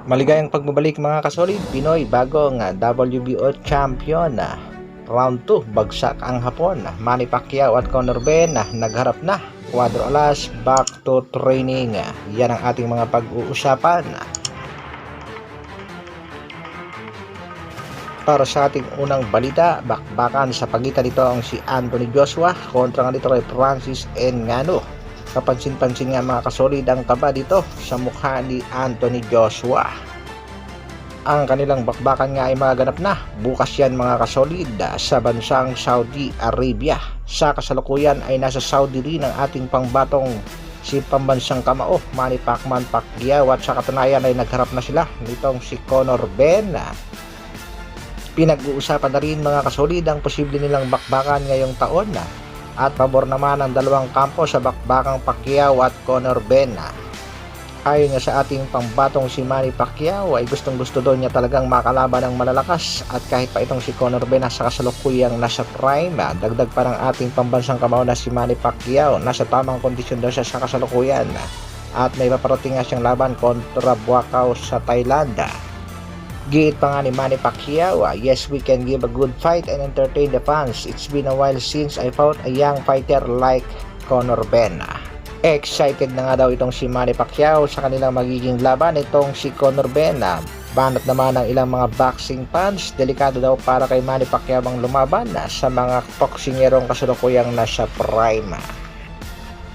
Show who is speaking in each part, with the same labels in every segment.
Speaker 1: Maligayang pagbabalik mga kasolid, Pinoy bagong WBO champion. Round 2, bagsak ang Hapon. Manny Pacquiao at Conor Ben nagharap na. 4 alas, back to training. Yan ang ating mga pag-uusapan. Para sa ating unang balita, bakbakan sa pagitan nito ang si Anthony Joshua kontra nga dito kay Francis Ngannou. Kapansin-pansin nga mga kasolid ang kaba dito sa mukha ni Anthony Joshua. Ang kanilang bakbakan nga ay maganap na bukas yan mga kasolid sa bansang Saudi Arabia. Sa kasalukuyan ay nasa Saudi rin ang ating pangbatong si pambansang kamao Manny Pacquiao at sa katunayan ay nagharap na sila nitong si Conor Ben. Pinag-uusapan na rin mga kasolid ang posible nilang bakbakan ngayong taon at pabor naman ang dalawang kampo sa bakbakang Pacquiao at Conor Ben. Ayon nga sa ating pangbatong si Manny Pacquiao ay gustong-gusto doon niya talagang makalaban ng malalakas at kahit pa itong si Conor Ben sa kasalukuyang nasa prime, dagdag pa ng ating pambansang kamao na si Manny Pacquiao nasa tamang kondisyon daw siya sa kasalukuyan at may paparating nga siyang laban kontra Buakaw sa Thailand. Giit pa nga ni Manny Pacquiao, yes, we can give a good fight and entertain the fans. It's been a while since I fought a young fighter like Conor Ben. Excited na nga daw itong si Manny Pacquiao sa kanilang magiging laban itong si Conor Ben. Banat naman ng ilang mga boxing fans, delikado daw para kay Manny Pacquiao ang lumaban sa mga boksingerong kasalukuyang nasa prime.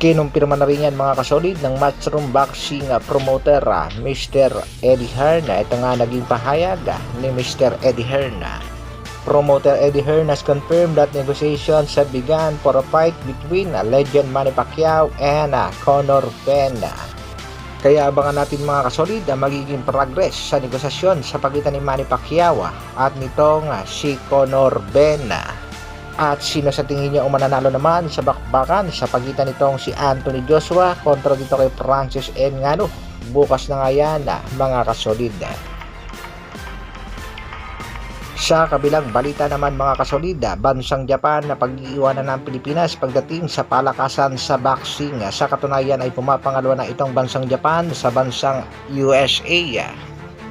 Speaker 1: Kinumpirma na rin yan mga kasolid ng Matchroom Boxing promoter Mr. Eddie Hearn. Ito nga naging pahayag ni Mr. Eddie Hearn. Promoter Eddie Hearn has confirmed that negotiations have begun for a fight between legend Manny Pacquiao and Conor Ben. Kaya abangan natin mga kasolid ang magiging progress sa negosasyon sa pagitan ni Manny Pacquiao at nitong si Conor Ben. At sino sa tingin niyo mananalo naman sa bakbakan sa pagitan nitong si Anthony Joshua kontra dito kay Francis Ngannou? Bukas na nga yan mga kasolid. Sa kabilang balita naman mga kasolid, bansang Japan na pag-iiwanan ng Pilipinas pagdating sa palakasan sa boxing. Sa katunayan ay pumapangalawa na itong bansang Japan sa bansang USA.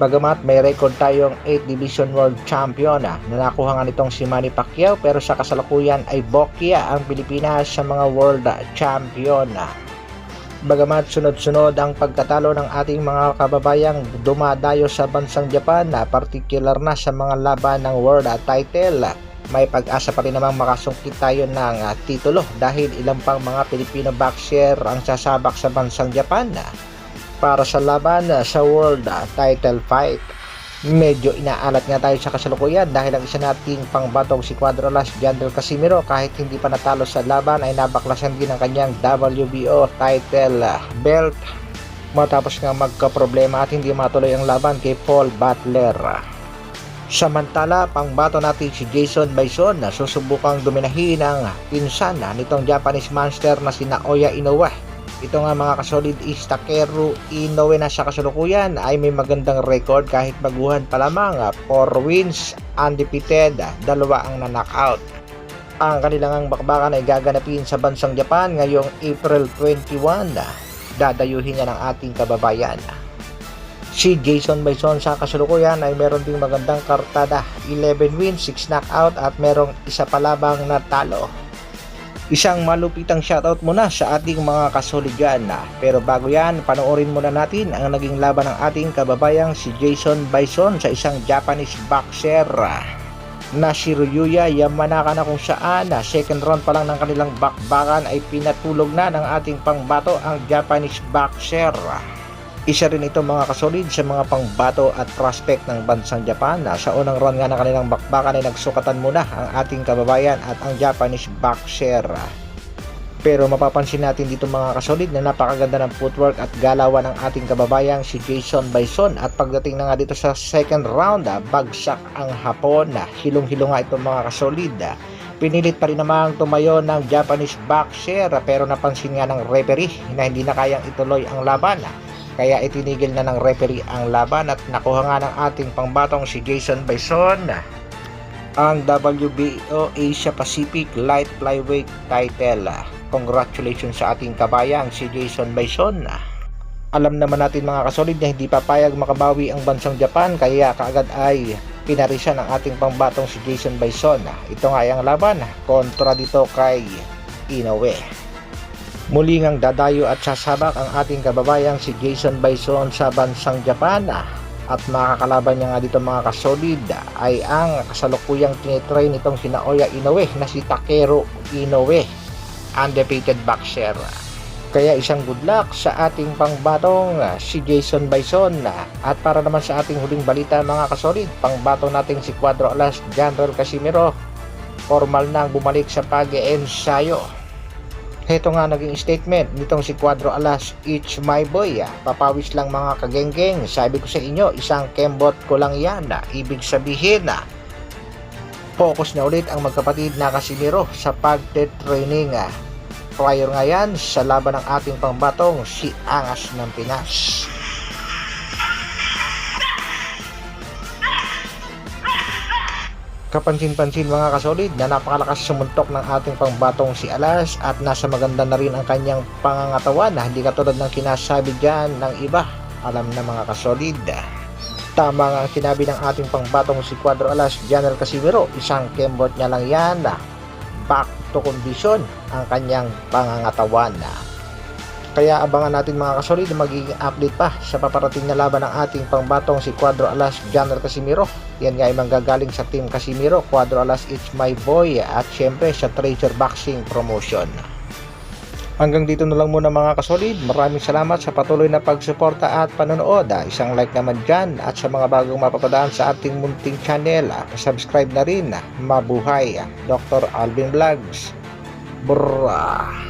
Speaker 1: Bagamat may record tayong 8 Division World Champion na nakuha nga nitong si Manny Pacquiao, pero sa kasalukuyan ay bokya ang Pilipinas sa mga World Champion. Bagamat sunod-sunod ang pagkatalo ng ating mga kababayang dumadayo sa bansang Japan, particular na sa mga laban ng World Title, may pag-asa pa rin namang makasungkit tayo ng titulo dahil ilang pang mga Pilipino boxer ang sasabak sa bansang Japan para sa laban sa World Title fight. Medyo inaalat nga tayo sa kasalukuyan dahil ang isa nating pangbatong si Cuadro-Las Jandel Casimiro kahit hindi pa natalo sa laban ay nabaklasan din ang kanyang WBO title belt matapos nga magkaproblema at hindi matuloy ang laban kay Paul Butler. Samantala, pangbato natin si Jason Bison na susubukang dominahin ang pinsan nitong Japanese monster na si Naoya Inoue. Ito nga mga kasolid is Takeru Inoue na sa kasalukuyan ay may magandang record kahit baguhan pa lamang, 4 wins, undefeated, 2 ang na-knockout. Ang kanilang bakbakan ay gaganapin sa bansang Japan ngayong April 21. Dadayuhin niya ng ating kababayan. Si Jason Bison sa kasalukuyan ay meron ding magandang kartada, 11 wins, 6 knockout at merong isa pa labang natalo. Isang malupitang shoutout muna sa ating mga kasoligan. Pero bago yan, panoorin muna natin ang naging laban ng ating kababayang si Jason Bison sa isang Japanese boxer na si Ryuya Yamanaka na kung saan second round pa lang ng kanilang bakbakan ay pinatulog na ng ating pangbato ang Japanese boxer. Isa rin ito mga kasolid sa mga pangbato at prospect ng bansang Japan. Sa unang round nga ng kanilang bakbakan ay nagsukatan muna ang ating kababayan at ang Japanese boxer. Pero mapapansin natin dito mga kasolid na napakaganda ng footwork at galawan ng ating kababayang si Jason Bison. At pagdating na nga dito sa second round, bagsak ang Hapon. Hilong-hilo nga ito mga kasolid. Pinilit pa rin namang tumayo ng Japanese boxer pero napansin nga ng referee na hindi na kayang ituloy ang laban. Kaya itinigil na ng referee ang laban at nakuha nga ng ating pangbatong si Jason Bison ang WBO Asia Pacific Light Flyweight title. Congratulations sa ating kabayang si Jason Bison. Alam naman natin mga kasolid na hindi papayag makabawi ang bansang Japan, kaya kaagad ay pinarisan ang ating pangbatong si Jason Bison. Ito nga ay ang laban kontra dito kay Inoue. Muli ngang dadayo at sasabak ang ating kababayang si Jason Bison sa bansang Japan, at makakalaban niya nga dito mga kasolid ay ang kasalukuyang tinitrain nitong si Naoya Inoue na si Takeru Inoue, undefeated boxer. Kaya isang good luck sa ating pangbatong si Jason Bison. At para naman sa ating huling balita mga kasolid, pangbatong nating si Cuadro Alas General Casimiro formal nang bumalik sa pag-ensayo. Heto nga naging statement nitong si Cuadro Alas, "It's my boy, papawis lang mga kagenggeng, sabi ko sa inyo, isang kembot ko lang yan." Ibig sabihin focus na ulit ang magkapatid na Casimiro sa pagte-training. Prior nga yan sa laban ng ating pangbatong si Angas ng Pinas. Kapansin-pansin mga kasolid na napakalakas sumuntok ng ating pangbatong si Alas at nasa maganda na rin ang kanyang pangangatawan na hindi katulad ng kinasabi dyan ng iba. Alam na mga kasolid, tama nga ang sinabi ng ating pangbatong si Cuadro Alas General Casimiro, isang kembot niya lang yan, back to condition ang kanyang pangangatawan. Kaya abangan natin mga kasolid na magiging update pa sa paparating na laban ng ating pangbatong si Cuadro Alas General Casimiro. Yan nga ay manggagaling sa Team Casimiro, Cuadro Alas It's My Boy, at syempre sa Treasure Boxing Promotion. Hanggang dito na lang muna mga kasolid. Maraming salamat sa patuloy na pagsuporta at panonood. Isang like naman dyan, at sa mga bagong mapapadaan sa ating munting channel, subscribe na rin. Mabuhay Dr. Alvin Vlogs. Brrrr.